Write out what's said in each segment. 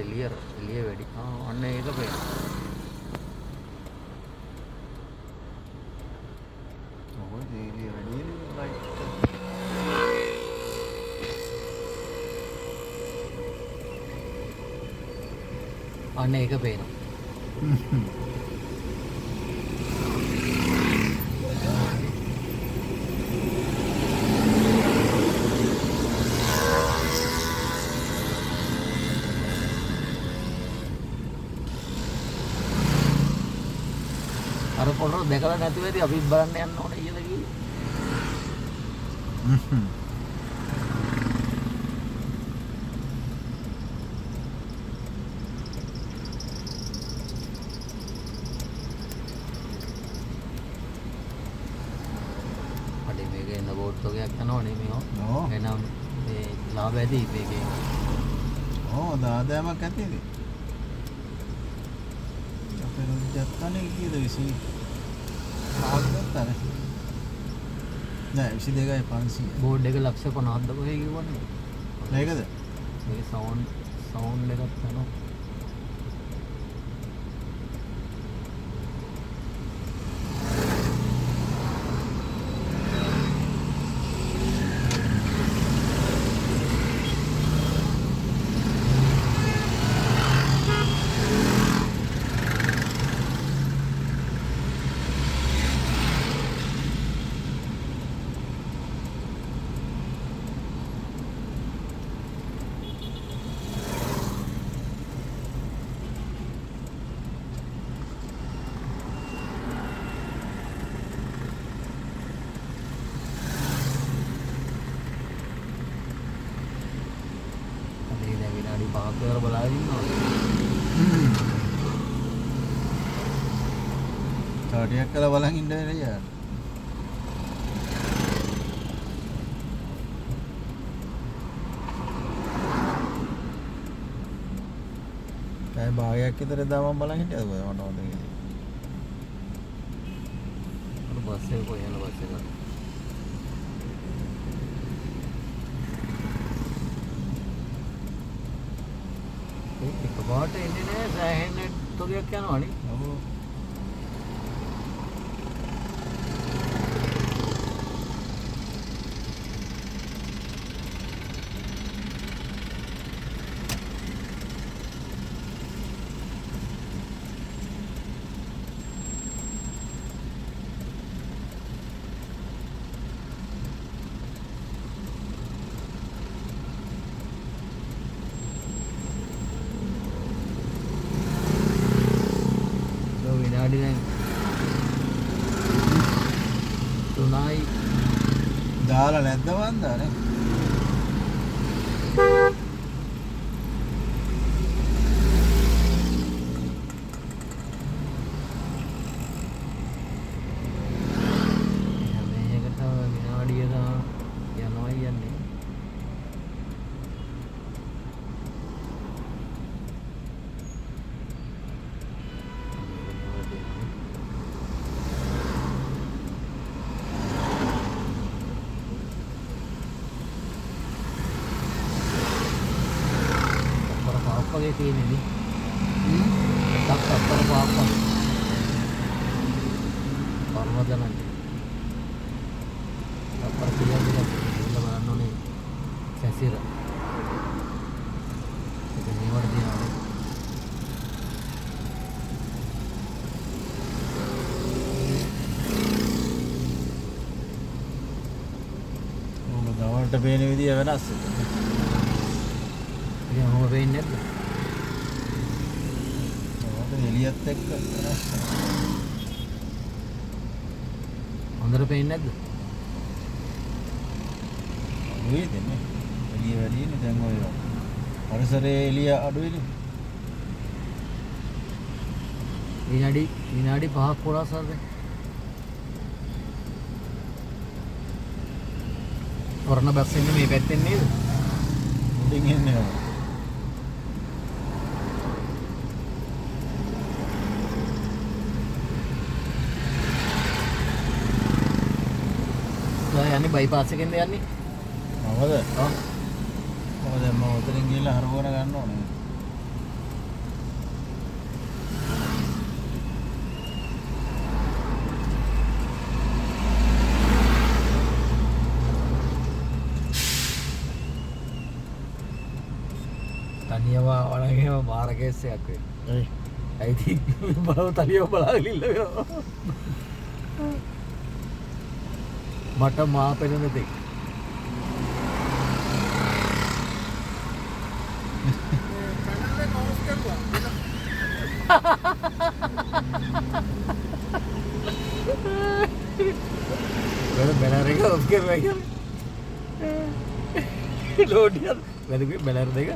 එළිය වැඩි. අන්න ඒක පේනවා. ඔය එළිය වැඩි ලයිට්. අන්න ඒක පේනවා. අර පොරොර දැකලා නැති වෙදී අපි බලන්න යන්න ඕනේ කියලා කිව්වේ. අඩේ මේක එන බෝට් එකක් යනවනේ මේක. එහෙනම් මේ ලාභ ඇති මේකේ. දාදාමක් ඇතිද? අපේ ජත්තනේ කීයද 20? ආවත්තනේ. නෑ 22යි 500. බෝඩ් එක ලක්ෂ 50ක්ද කොහේ කිව්වනේ. මේකද? මේක සවුන්ඩ් එකක් යනවා. විනාඩි 5ක් විතර බලාගෙන ඉන්නවා. ටිකක් කරලා බලන් ඉන්න වෙන්නේ යාර. ඒ භාගයක් විතර දාමන් බලන් හිටියද ඔය මොනවද කියන්නේ. අර බස් එක කොහෙ යන බස් එක. එකපාරට එන්නේ නැහැ සෑහෙන තොගයක් යනවනේ. ඔව්. විනාඩි දැන් 3යි දාලා නැද්ද වන්දානේ. මේකට විනාඩිය යනවා යන්නේ. වගේ තියෙන්නේ නේ. අත්තර පාපා. පර්වතනන්. අත්තර පිළියන්නේ ඉන්න බලන්න ඕනේ. සැසිර. ඒක නිවර්ද දිනවා. ඕක දවල්ට පේන විදිය වෙනස්. ඉතින් මොකද වෙන්නේ නැද්ද? එළියත් එක්ක හොඳට පේන්නේ නැද්ද? ඔය දෙන්නේ එළිය වැඩිනේ දැන් ඔය පරිසරයේ එළිය අඩුයිනේ. විනාඩි 5ක් පුරා සර්ද. වරණ බස් එන්නේ මේ පැත්තෙන් නේද? උඩින් එන්නේ. යන්නේ බයිපාස් එකෙන්ද යන්නේ? මොකද? ඔව්. මොකද මම උතරින් ගිහලා හරවන ගන්න ඕනේ. එහෙම මාර කේසයක් වෙන්නේ. ඒ ඇයි බලව තලියව බලාගෙන ඉන්න වෙනවා. මට මා පෙනෙන දෙයක්. Bueno, benar එක ඔෆ් කරනවා කියන්නේ. ලෝඩියක් වැදගත් බැලර් දෙක.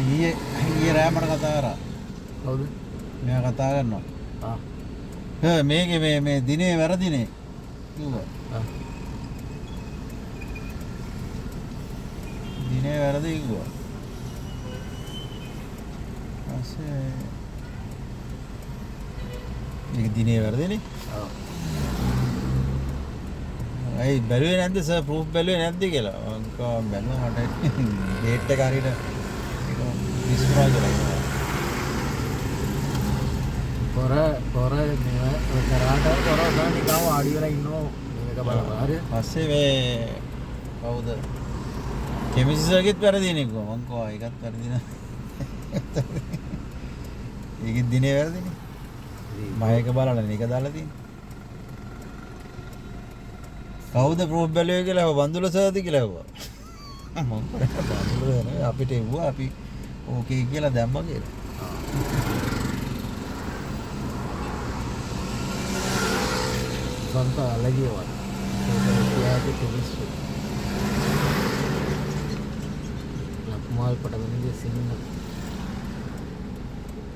ඊයේ රෑ මට කතා කරා. කවුද? මෙයා කතා කරනවා. මේකේ මේ දිනේ වැරදිනේ කිව්වා. දිනේ වැරදි කිව්වා. පස්සේ මේක දිනේ වැරදිනේ. ඇයි බැලුවේ නැද්ද සර් ප්‍රූෆ් බැලුවේ නැද්ද කියලා. මම කිව්වා බැලුවා මට ඩේට් එක හරියට විස්ප්‍රා කරලා. පොර මේ කරාට පොර ගන්න නිකන් ආඩි වෙලා ඉන්නෝ මේක බලන්න. හරිද? පස්සේ මේ කවුද? කෙමිසිසර්ගෙත් වැරදිනේ කිව්වා. මං කිව්වා ඒකත් වැරදි නෑ. ඒකෙත් දිනේ වැරදිනේ. මම ඒක බලලා මේක දාලා තියෙන්නේ. කවුද ප්‍රූෆ් බැලුවේ කියලා බන්දුල සර්ද කියලා ඇහුවා. මම බන්දුල නේ අපිට එව්වා අපි ඕකේ කියලා දැම්මා කියලා. Contoh lagi ya, dia itu tulis. Nak mal pada mana dia sini nak.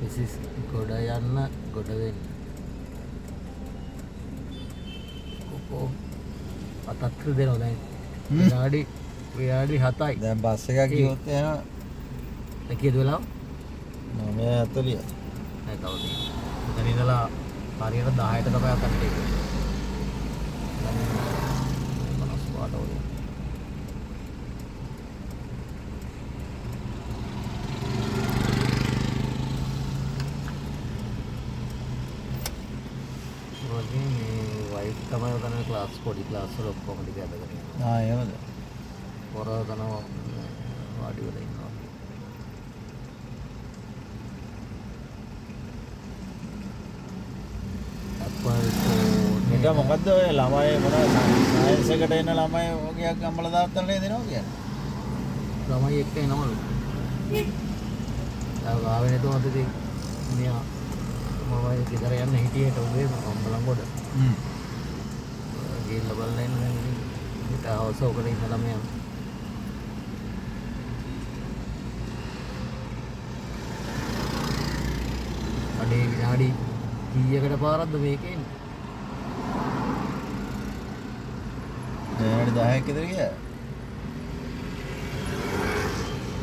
This is Godayana Godawen. Koko අතත්‍ර දෙනවා දැන්. විනාඩි 7යි. දැන් බස් එකක් ගියොත් එහෙම කීයද වෙලාව? 9:40. නෑ තව තියෙනවා. මෙතන ඉඳලා හරියට 10ට තමයි අතට එන්නේ. තමයි උදන ක්ලාස් පොඩි ක්ලාස් වල ඔක්කොම ටික අදගෙන යනවා. එහෙමද? පොර දනවා වාඩි වෙලා ඉන්නවා. මේක මොකද්ද ඔය ළමයි මොනවද සයන්ස් එකට එන ළමයි වගේ අම්මලා තාත්තලා නේද දෙනවා කියන්නේ? ළමයි එක්ක එනවලු. ආවේ නැතුව අද මෙයා මම ගෙදර යන්න හිටියට උදේ අම්බලන්ගොඩ. ගිහිල්ලා බලලා ඉන්න දැන් ඉතින් අවසෝකේ ඉන්න ළමයා. අඩේ විනාඩි කීයකට පාරක්ද මේකේ එන්නේ? විනාඩි 10ක් විතර ගියා.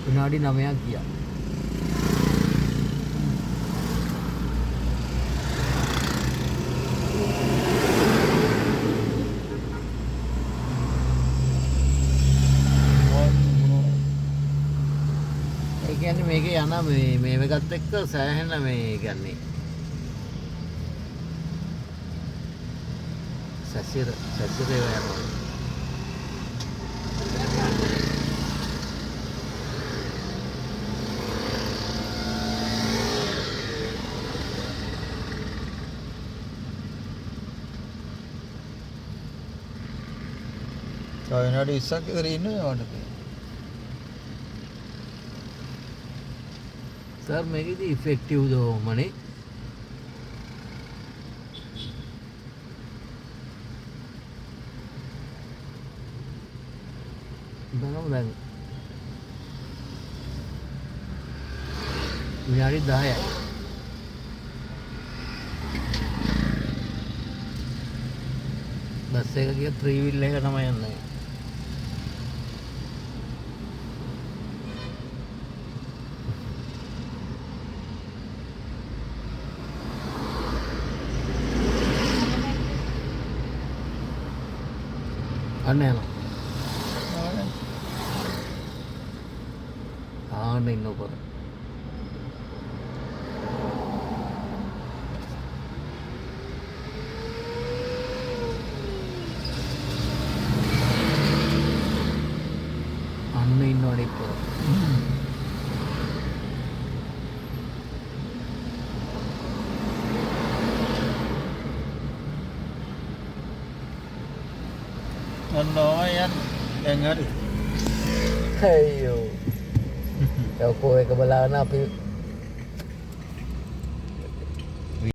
විනාඩි 9ක් ගියා. ඒ කියන්නේ මේකේ යන මේ එකත් එක්ක සෑහෙන මේ කියන්නේ සැසිර ඒවා යනවා. තව විනාඩි 20ක් විතර ඉන්නවා මට. සර් මේකේදී ඉෆෙක්ටිව්ද ඕමනේ? දැන් විනාඩි 10යි. බස් එක ගිය ත්‍රී වීල් එක තමයි යන්නේ. අන්න යනවා. ආන්න ඉන්නකො. ඔන්නෝයන් දැන් හරි අයියෝ ඔකෝ එක බලාගෙන අපි